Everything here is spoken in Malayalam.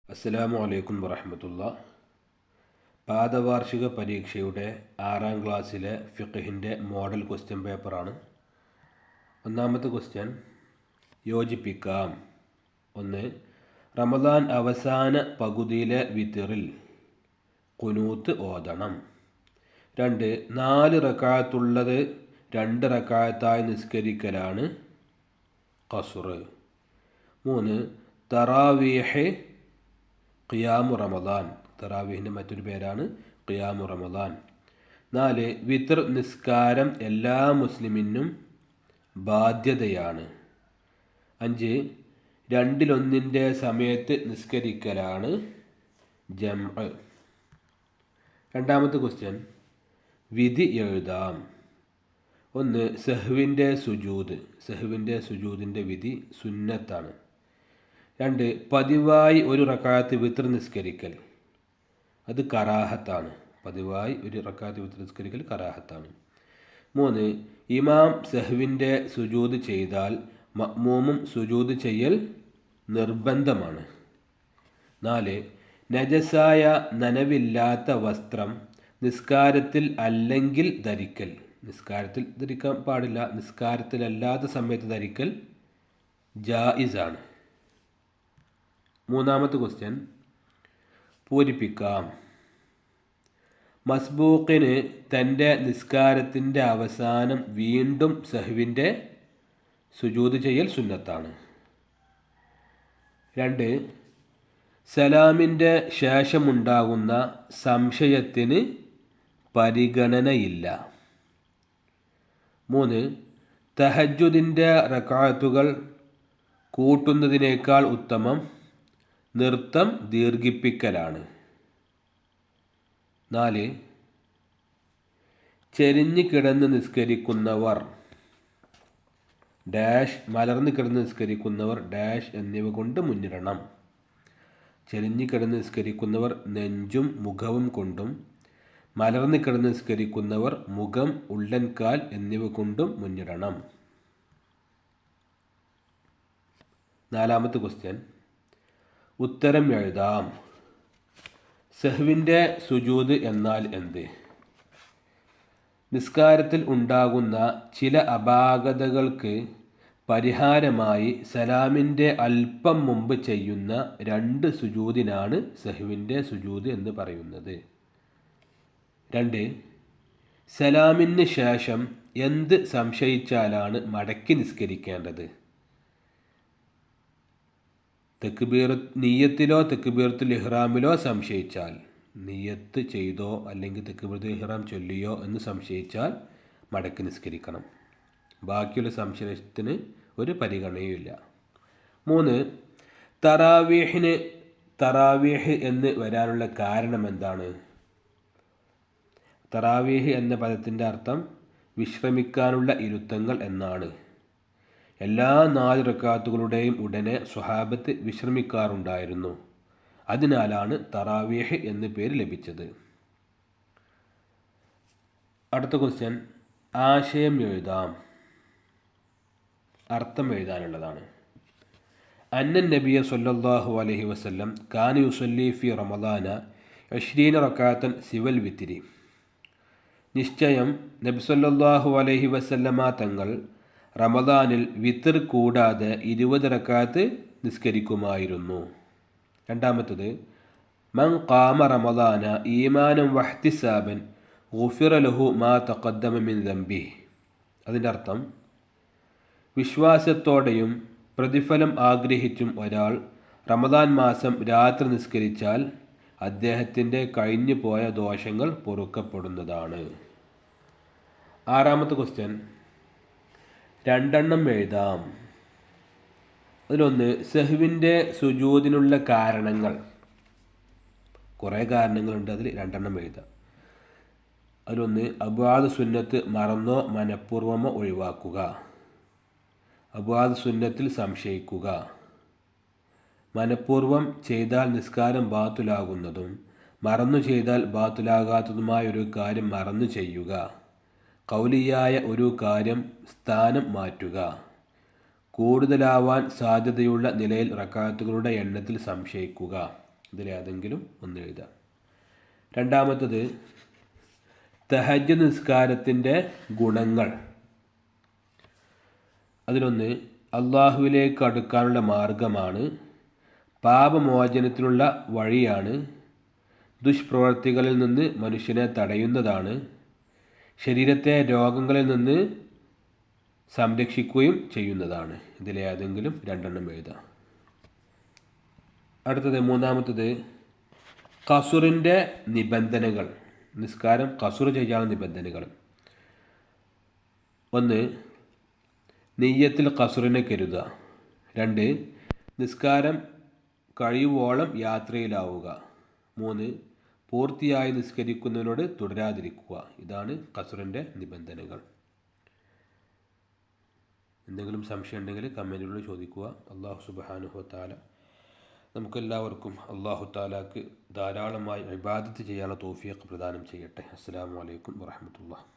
അസ്സലാമു അലൈക്കും വറഹ്മത്തുള്ളാഹി. പാദവാർഷിക പരീക്ഷയുടെ 6ാം ക്ലാസ്സിലെ ഫിഖ്ഹിൻ്റെ മോഡൽ ക്വസ്റ്റ്യൻ പേപ്പറാണ്. ഒന്നാമത്തെ ക്വസ്റ്റ്യൻ, യോജിപ്പിക്കാം. 1. റമദാൻ അവസാന പകുതിയിലെ വിത്റിൽ ഖുനൂത്ത് ഓതണം. 2. 4 റക്അത്തുള്ളത് 2 റക്അത്തായി നിസ്കരിക്കലാണ് ഖസ്ർ. 3. തറാവീഹ് ഖിയാമു റമദാൻ. തറാവീഹിൻ്റെ മറ്റൊരു പേരാണ് ഖിയാമു റമദാൻ. 4. വിത്ർ നിസ്കാരം എല്ലാ മുസ്ലിമിനും ബാധ്യതയാണ്. 5. 2/1 സമയത്ത് നിസ്കരിക്കലാണ് ജംഅ്. രണ്ടാമത്തെ ക്വസ്റ്റ്യൻ, വിധി എഴുതാം. 1. സഹ്വിൻ്റെ സുജൂദ്. സഹ്വിൻ്റെ സുജൂദിൻ്റെ വിധി സുന്നത്താണ്. 2. പതിവായി 1 റക്അത്ത് വിത്ർ നിസ്കരിക്കൽ, അത് കറാഹത്താണ്. പതിവായി 1 റക്അത്ത് വിത്ർ നിസ്കരിക്കൽ കറാഹത്താണ്. 3. ഇമാം സഹ്വിൻ്റെ സുജൂദ് ചെയ്താൽ മഅ്മൂമും സുജൂദ് ചെയ്യൽ നിർബന്ധമാണ്. 4. നജസായ നനവില്ലാത്ത വസ്ത്രം നിസ്കാരത്തിൽ അല്ലെങ്കിൽ ധരിക്കൽ. നിസ്കാരത്തിൽ ധരിക്കാൻ പാടില്ല, നിസ്കാരത്തിലല്ലാത്ത സമയത്ത് ധരിക്കൽ ജായിസാണ്. മൂന്നാമത്തെ ക്വസ്റ്റ്യൻ, പൂരിപ്പിക്കാം. മസ്ബൂഖിന് തൻ്റെ നിസ്കാരത്തിൻ്റെ അവസാനം വീണ്ടും സഹ്വിൻ്റെ സുജൂദ് ചെയ്യൽ സുന്നത്താണ്. 2. സലാമിൻ്റെ ശേഷമുണ്ടാകുന്ന സംശയത്തിന് പരിഗണനയില്ല. 3. തഹജ്ജുദിൻ്റെ റക്അത്തുകൾ കൂട്ടുന്നതിനേക്കാൾ ഉത്തമം നൃത്തം ദീർഘിപ്പിക്കലാണ്. 4. ചെരിഞ്ഞ് കിടന്ന് നിസ്കരിക്കുന്നവർ ഡാഷ്, മലർന്ന് കിടന്ന് നിസ്കരിക്കുന്നവർ ഡാഷ് എന്നിവ കൊണ്ട് മുന്നിടണം. ചെരിഞ്ഞ് കിടന്ന് നിസ്കരിക്കുന്നവർ നെഞ്ചും മുഖവും കൊണ്ടും, മലർന്ന് കിടന്ന് നിസ്കരിക്കുന്നവർ മുഖം, ഉള്ളൻകാൽ എന്നിവ കൊണ്ടും മുന്നിടണം. നാലാമത്തെ ക്വസ്റ്റ്യൻ, ഉത്തരം എഴുതാം. സഹ്വിൻ്റെ സുജൂദ് എന്നാൽ എന്ത്? നിസ്കാരത്തിൽ ഉണ്ടാകുന്ന ചില അപാകതകൾക്ക് പരിഹാരമായി സലാമിൻ്റെ അല്പം മുമ്പ് ചെയ്യുന്ന 2 സുജൂദിനാണ് സഹ്വിൻ്റെ സുജൂദ് എന്ന് പറയുന്നത്. 2. സലാമിന് ശേഷം എന്ത് സംശയിച്ചാലാണ് മടക്കി നിസ്കരിക്കേണ്ടത്? നിയ്യത്തിലോ തക്ബീറത്തുൽ ഇഹ്റാമിലോ സംശയിച്ചാൽ, നിയ്യത്ത് ചെയ്തോ അല്ലെങ്കിൽ തക്ബീറത്തുൽ ഇഹ്റാം ചൊല്ലിയോ എന്ന് സംശയിച്ചാൽ മടക്കി നിസ്കരിക്കണം. ബാക്കിയുള്ള സംശയത്തിന് ഒരു പരിഗണനയുമില്ല. 3. തറാവീഹ് എന്ന് വരാനുള്ള കാരണം എന്താണ്? തറാവീഹ് എന്ന പദത്തിൻ്റെ അർത്ഥം വിശ്രമിക്കാനുള്ള ഇരുത്തങ്ങൾ എന്നാണ്. എല്ലാ 4 റക്അത്തുകളുടെയും ഉടനെ സ്വഹാബത്ത് വിശ്രമിക്കാറുണ്ടായിരുന്നു. അതിനാലാണ് തറാവീഹ് എന്ന് പേര് ലഭിച്ചത്. അടുത്ത ക്വസ്റ്റ്യൻ, ആശയം എഴുതാം. അർത്ഥം എഴുതാനുള്ളതാണ്. അന്നൻ നബിയ സല്ലല്ലാഹു അലൈഹി വസല്ലം കാന യുസല്ലി ഫി റമദാന 20 റക്അത്തൻ സിവൽ വിത്രി. നിശ്ചയം നബി സല്ലല്ലാഹു അലൈഹി വസല്ലമ തങ്ങൾ റമദാനിൽ വിത്ർ കൂടാതെ 20 റക്അത്ത് നിസ്കരിക്കുമായിരുന്നു. രണ്ടാമത്തത്, മൻ ഖാമ റമദാന ഈമാനൻ വഹ്തിസാബൻ ഗുഫിറ ലഹു മാ തഖദ്ദമ മിൻ ദംബിഹി. അതിൻ്റെ അർത്ഥം, വിശ്വാസത്തോടെയും പ്രതിഫലം ആഗ്രഹിച്ചും ഒരാൾ റമദാൻ മാസം രാത്രി നിസ്കരിച്ചാൽ അദ്ദേഹത്തിൻ്റെ കഴിഞ്ഞു പോയ ദോഷങ്ങൾ പൊറുക്കപ്പെടുന്നതാണ്. ആറാമത്തെ ക്വസ്റ്റ്യൻ, 2 എഴുതാം. അതിലൊന്ന്, സഹ്വിൻ്റെ സുജൂദിനുള്ള കാരണങ്ങൾ. കുറേ കാരണങ്ങളുണ്ട്, അതിൽ 2 എഴുതാം. അതിലൊന്ന്, അബ്വാദ് സുന്നത്ത് മറന്നോ മനഃപൂർവ്വമോ ഒഴിവാക്കുക. അബ്വാദ് സുന്നത്തിൽ സംശയിക്കുക. മനഃപൂർവ്വം ചെയ്താൽ നിസ്കാരം ബാത്തുലാകുന്നതും മറന്നു ചെയ്താൽ ബാത്തുലാകാത്തതുമായ ഒരു കാര്യം മറന്നു ചെയ്യുക. കൗലിയായ ഒരു കാര്യം സ്ഥാനം മാറ്റുക. കൂടുതലാവാൻ സാധ്യതയുള്ള നിലയിൽ റക്അത്തുകളുടെ എണ്ണത്തിൽ സംശയിക്കുക. ഇതിലേതെങ്കിലും ഒന്ന് എഴുതാം. രണ്ടാമത്തത് തഹജ്ജുദ് നിസ്കാരത്തിൻ്റെ ഗുണങ്ങൾ. അതിലൊന്ന് അള്ളാഹുവിലേക്ക് അടുക്കാനുള്ള മാർഗമാണ്, പാപമോചനത്തിനുള്ള വഴിയാണ്, ദുഷ്പ്രവർത്തികളിൽ നിന്ന് മനുഷ്യനെ തടയുന്നതാണ്, ശരീരത്തെ രോഗങ്ങളിൽ നിന്ന് സംരക്ഷിക്കുകയും ചെയ്യുന്നതാണ്. ഇതിലേതെങ്കിലും രണ്ടെണ്ണം എഴുതാം. അടുത്തത് മൂന്നാമത്തത് ഖസുറിൻ്റെ നിബന്ധനകൾ. നിസ്കാരം ഖസുർ ചെയ്യാനുള്ള നിബന്ധനകൾ. ഒന്ന്, നിയ്യത്തിൽ ഖസുറിനെ കരുതുക. രണ്ട്, നിസ്കാരം കഴിയുവോളം യാത്രയിലാവുക. മൂന്ന്, പൂർത്തിയായി നിസ്കരിക്കുന്നതിനോട് തുടരാതിരിക്കുക. ഇതാണ് ഖസുറിൻ്റെ നിബന്ധനകൾ. എന്തെങ്കിലും സംശയം ഉണ്ടെങ്കിൽ കമൻറ്റിലൂടെ ചോദിക്കുക. അല്ലാഹു സുബ്ഹാനഹു വ തആല നമുക്കെല്ലാവർക്കും അല്ലാഹു തആലാക്ക് ധാരാളമായി ഇബാദത്ത് ചെയ്യാനുള്ള തൗഫീഖ് പ്രദാനം ചെയ്യട്ടെ. അസ്സലാമു അലൈക്കും വറഹ്മത്തുള്ളാഹി.